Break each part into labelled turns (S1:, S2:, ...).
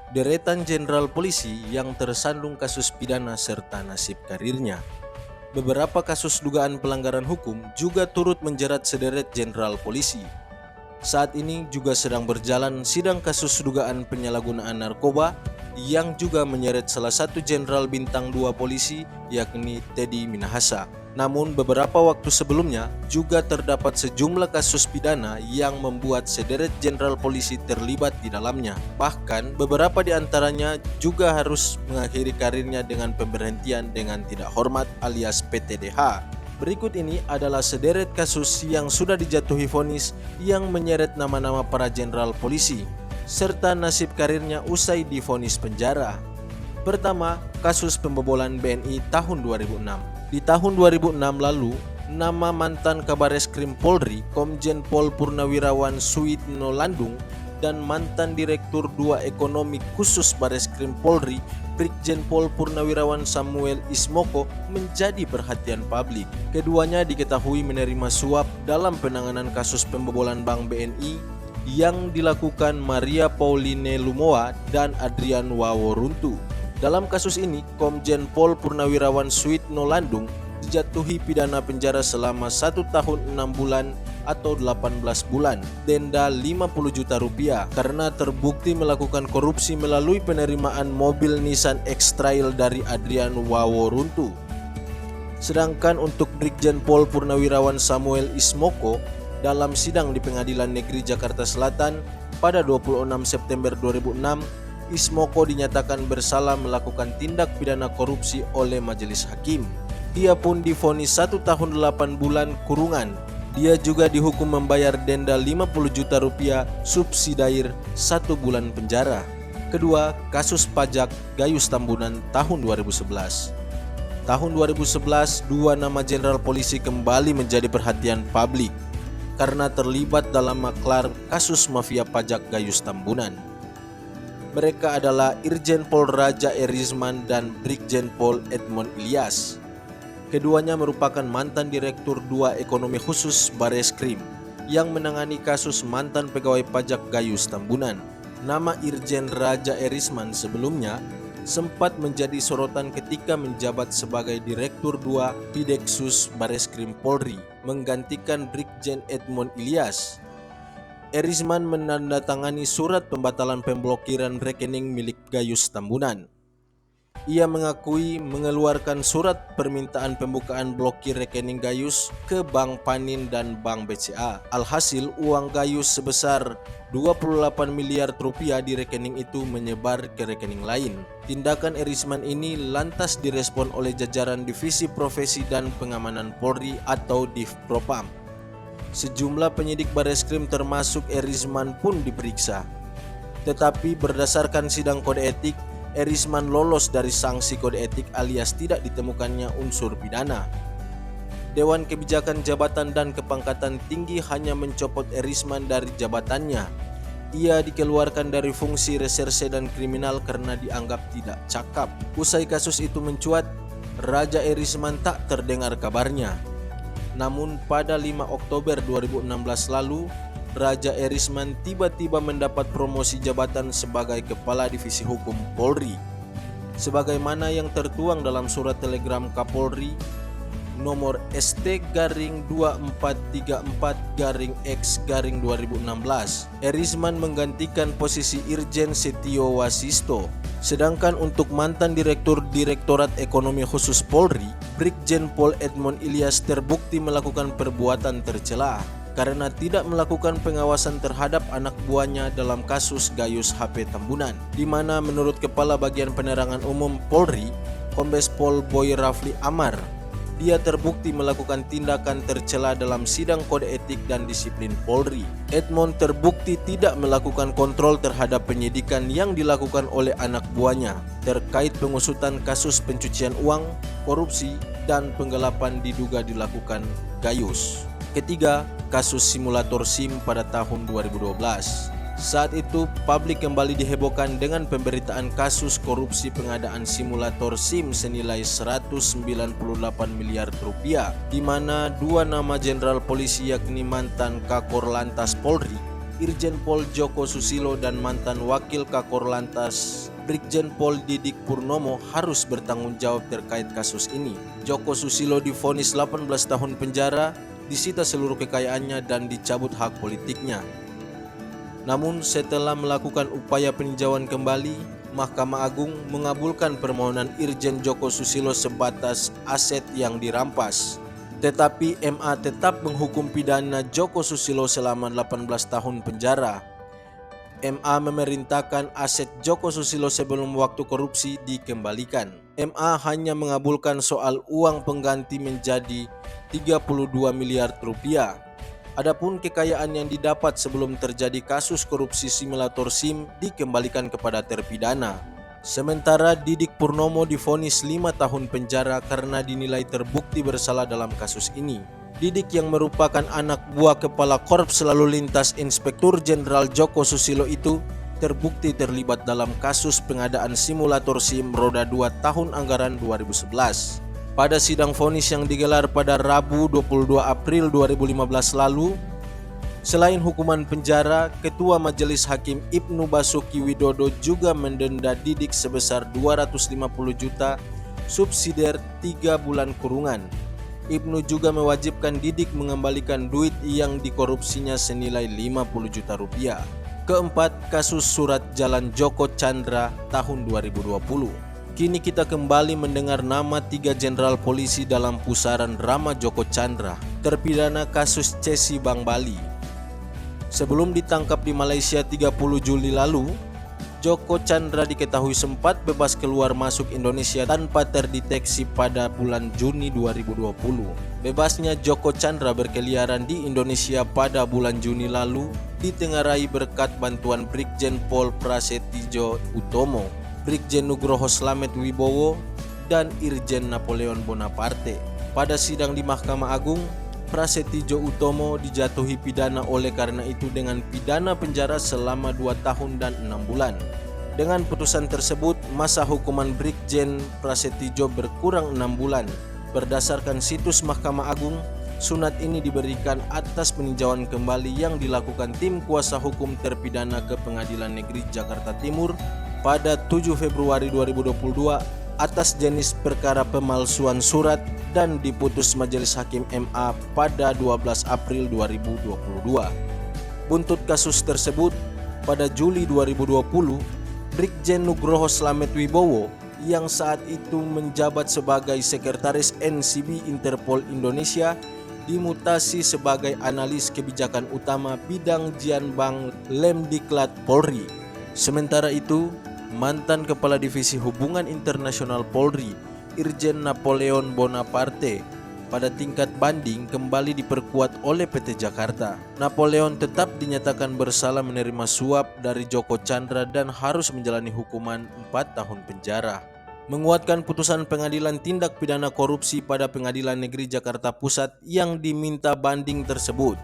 S1: deretan jenderal polisi yang tersandung kasus pidana serta nasib karirnya. Beberapa kasus dugaan pelanggaran hukum juga turut menjerat sederet jenderal polisi. Saat ini juga sedang berjalan sidang kasus dugaan penyalahgunaan narkoba yang juga menyeret salah satu jenderal bintang 2 polisi yakni Teddy Minahasa. Namun beberapa waktu sebelumnya juga terdapat sejumlah kasus pidana yang membuat sederet jenderal polisi terlibat di dalamnya. Bahkan beberapa di antaranya juga harus mengakhiri karirnya dengan pemberhentian dengan tidak hormat alias PTDH. Berikut ini adalah sederet kasus yang sudah dijatuhi vonis yang menyeret nama-nama para jenderal polisi serta nasib karirnya usai divonis penjara. Pertama, kasus pembobolan BNI tahun 2006. Di tahun 2006 lalu, nama mantan Kabareskrim Polri, Komjen Pol Purnawirawan Suitno Landung, dan mantan Direktur 2 Ekonomi Khusus Bareskrim Polri, Brigjen Pol Purnawirawan Samuel Ismoko menjadi perhatian publik. Keduanya diketahui menerima suap dalam penanganan kasus pembobolan Bank BNI yang dilakukan Maria Pauline Lumowa dan Adrian Waworuntu. Dalam kasus ini, Komjen Pol Purnawirawan Suitno Landung dijatuhi pidana penjara selama 1 tahun 6 bulan atau 18 bulan, denda 50 juta rupiah karena terbukti melakukan korupsi melalui penerimaan mobil Nissan X-Trail dari Adrian Waworuntu. Sedangkan untuk Brigjen Pol Purnawirawan Samuel Ismoko dalam sidang di Pengadilan Negeri Jakarta Selatan pada 26 September 2006, Ismoko dinyatakan bersalah melakukan tindak pidana korupsi oleh majelis hakim. Dia pun divonis 1 tahun 8 bulan kurungan. Dia juga dihukum membayar denda 50 juta rupiah subsidiair 1 bulan penjara. Kedua, kasus pajak Gayus Tambunan tahun 2011. Tahun 2011, 2 nama jenderal polisi kembali menjadi perhatian publik karena terlibat dalam maklar kasus mafia pajak Gayus Tambunan. Mereka adalah Irjen Pol Raja Erisman dan Brigjen Pol Edmond Ilyas. Keduanya merupakan mantan Direktur 2 Ekonomi Khusus Bareskrim yang menangani kasus mantan pegawai pajak Gayus Tambunan. Nama Irjen Raja Erisman sebelumnya sempat menjadi sorotan ketika menjabat sebagai Direktur 2 Pideksus Bareskrim Polri menggantikan Brigjen Edmond Ilyas. Erisman menandatangani surat pembatalan pemblokiran rekening milik Gayus Tambunan. Ia mengakui mengeluarkan surat permintaan pembukaan blokir rekening Gayus ke Bank Panin dan Bank BCA. Alhasil uang Gayus sebesar 28 miliar rupiah di rekening itu menyebar ke rekening lain. Tindakan Erisman ini lantas direspon oleh jajaran Divisi Profesi dan Pengamanan Polri atau Divpropam. Sejumlah penyidik Bareskrim termasuk Erisman pun diperiksa. Tetapi berdasarkan sidang kode etik, Erisman lolos dari sanksi kode etik alias tidak ditemukannya unsur pidana. Dewan Kebijakan Jabatan dan Kepangkatan Tinggi hanya mencopot Erisman dari jabatannya. Ia dikeluarkan dari fungsi reserse dan kriminal karena dianggap tidak cakap. Usai kasus itu mencuat, Raja Erisman tak terdengar kabarnya. Namun pada 5 Oktober 2016 lalu, Raja Erisman tiba-tiba mendapat promosi jabatan sebagai Kepala Divisi Hukum Polri. Sebagaimana yang tertuang dalam surat telegram Kapolri nomor ST-2434-X-2016, Erisman menggantikan posisi Irjen Setio Wasisto. Sedangkan untuk mantan Direktur Direktorat Ekonomi Khusus Polri, Brigjen Pol Edmond Ilyas terbukti melakukan perbuatan tercela karena tidak melakukan pengawasan terhadap anak buahnya dalam kasus Gayus HP Tambunan, di mana menurut Kepala Bagian Penerangan Umum Polri, Kombes Pol Boy Rafli Amar, dia terbukti melakukan tindakan tercela dalam sidang kode etik dan disiplin Polri. Edmond terbukti tidak melakukan kontrol terhadap penyidikan yang dilakukan oleh anak buahnya terkait pengusutan kasus pencucian uang, korupsi, dan penggelapan diduga dilakukan Gayus. Ketiga, kasus simulator SIM pada tahun 2012. Saat itu, publik kembali dihebohkan dengan pemberitaan kasus korupsi pengadaan simulator SIM senilai 198 miliar rupiah, di mana 2 nama jenderal polisi yakni mantan Kakor Lantas Polri, Irjen Pol Joko Susilo dan mantan Wakil Kakor Lantas Brigjen Pol Didik Purnomo harus bertanggung jawab terkait kasus ini. Joko Susilo divonis 18 tahun penjara, disita seluruh kekayaannya dan dicabut hak politiknya. Namun setelah melakukan upaya peninjauan kembali, Mahkamah Agung mengabulkan permohonan Irjen Joko Susilo sebatas aset yang dirampas. Tetapi MA tetap menghukum pidana Joko Susilo selama 18 tahun penjara. MA memerintahkan aset Joko Susilo sebelum waktu korupsi dikembalikan. MA hanya mengabulkan soal uang pengganti menjadi 32 miliar rupiah. Adapun kekayaan yang didapat sebelum terjadi kasus korupsi simulator SIM dikembalikan kepada terpidana. Sementara Didik Purnomo divonis 5 tahun penjara karena dinilai terbukti bersalah dalam kasus ini. Didik yang merupakan anak buah Kepala Korps Lalu Lintas Inspektur Jenderal Joko Susilo itu terbukti terlibat dalam kasus pengadaan simulator SIM roda 2 tahun anggaran 2011. Pada sidang vonis yang digelar pada Rabu 22 April 2015 lalu, selain hukuman penjara, Ketua Majelis Hakim Ibnu Basuki Widodo juga mendenda Didik sebesar 250 juta subsidiar 3 bulan kurungan. Ibnu juga mewajibkan Didik mengembalikan duit yang dikorupsinya senilai 50 juta rupiah. Keempat, kasus surat jalan Joko Chandra tahun 2020. Kini kita kembali mendengar nama 3 jenderal polisi dalam pusaran drama Joko Chandra, terpidana kasus Cesi Bank Bali. Sebelum ditangkap di Malaysia 30 Juli lalu, Joko Chandra diketahui sempat bebas keluar masuk Indonesia tanpa terdeteksi pada bulan Juni 2020. Bebasnya Joko Chandra berkeliaran di Indonesia pada bulan Juni lalu ditengarai berkat bantuan Brigjen Pol Prasetyo Utomo, Brigjen Nugroho Slamet Wibowo, dan Irjen Napoleon Bonaparte. Pada sidang di Mahkamah Agung, Prasetyo Utomo dijatuhi pidana oleh karena itu dengan pidana penjara selama 2 tahun dan 6 bulan. Dengan putusan tersebut, masa hukuman Brigjen Prasetyo berkurang 6 bulan. Berdasarkan situs Mahkamah Agung, sunat ini diberikan atas peninjauan kembali yang dilakukan tim kuasa hukum terpidana ke Pengadilan Negeri Jakarta Timur pada 7 Februari 2022 atas jenis perkara pemalsuan surat dan diputus Majelis Hakim MA pada 12 April 2022. Buntut kasus tersebut, pada Juli 2020, Brigjen Nugroho Slamet Wibowo yang saat itu menjabat sebagai Sekretaris NCB Interpol Indonesia dimutasi sebagai analis kebijakan utama bidang Jianbang Lemdiklat Polri. Sementara itu, mantan Kepala Divisi Hubungan Internasional Polri, Irjen Napoleon Bonaparte, pada tingkat banding kembali diperkuat oleh PT Jakarta. Napoleon tetap dinyatakan bersalah menerima suap dari Joko Chandra dan harus menjalani hukuman 4 tahun penjara. Menguatkan putusan Pengadilan Tindak Pidana Korupsi pada Pengadilan Negeri Jakarta Pusat yang diminta banding tersebut,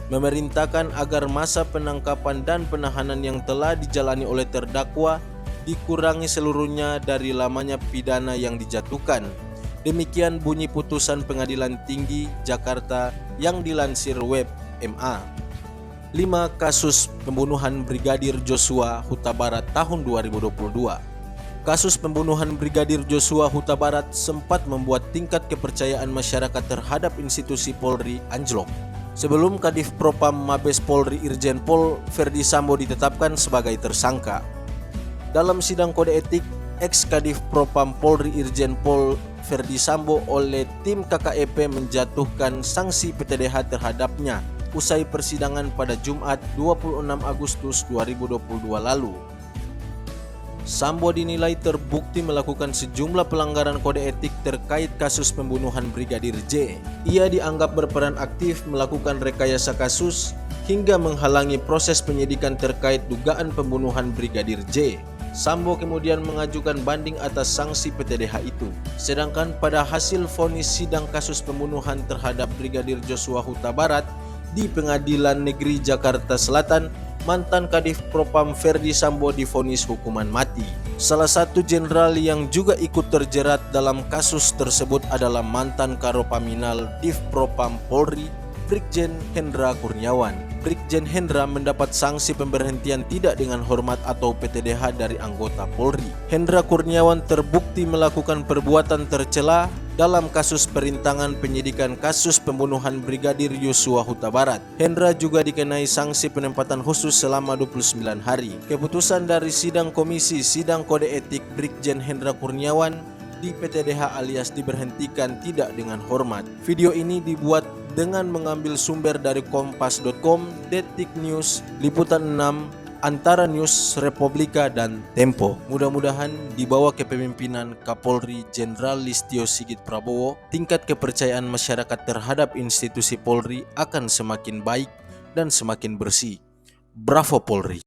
S1: memerintahkan agar masa penangkapan dan penahanan yang telah dijalani oleh terdakwa dikurangi seluruhnya dari lamanya pidana yang dijatuhkan. Demikian bunyi putusan Pengadilan Tinggi Jakarta yang dilansir web MA. 5. Kasus pembunuhan Brigadir Joshua Huta Barat tahun 2022. Kasus pembunuhan Brigadir Joshua Huta Barat sempat membuat tingkat kepercayaan masyarakat terhadap institusi Polri anjlok. Sebelum Kadif Propam Mabes Polri Irjen Pol Verdi Sambo ditetapkan sebagai tersangka. Dalam sidang kode etik, ex-Kadif Propam Polri Irjen Pol Verdi Sambo oleh tim KKEP menjatuhkan sanksi PTDH terhadapnya usai persidangan pada Jumat 26 Agustus 2022 lalu. Sambo dinilai terbukti melakukan sejumlah pelanggaran kode etik terkait kasus pembunuhan Brigadir J. Ia dianggap berperan aktif melakukan rekayasa kasus hingga menghalangi proses penyidikan terkait dugaan pembunuhan Brigadir J. Sambo kemudian mengajukan banding atas sanksi PTDH itu. Sedangkan pada hasil vonis sidang kasus pembunuhan terhadap Brigadir Joshua Huta Barat di Pengadilan Negeri Jakarta Selatan, mantan Kadif Propam Verdi Sambo divonis hukuman mati. Salah satu jenderal yang juga ikut terjerat dalam kasus tersebut adalah mantan Karopaminal Div Propam Polri Brigjen Hendra Kurniawan. Brigjen Hendra mendapat sanksi pemberhentian tidak dengan hormat atau PTDH dari anggota Polri. Hendra Kurniawan terbukti melakukan perbuatan tercela dalam kasus perintangan penyidikan kasus pembunuhan Brigadir Yosua Huta Barat. Hendra juga dikenai sanksi penempatan khusus selama 29 hari. Keputusan dari sidang komisi sidang kode etik Brigjen Hendra Kurniawan di PTDH alias diberhentikan tidak dengan hormat. Video ini dibuat dengan mengambil sumber dari kompas.com, Detik News, Liputan 6, Antara News, Republika, dan Tempo. Mudah-mudahan di bawah kepemimpinan Kapolri Jenderal Listio Sigit Prabowo, tingkat kepercayaan masyarakat terhadap institusi Polri akan semakin baik dan semakin bersih. Bravo Polri!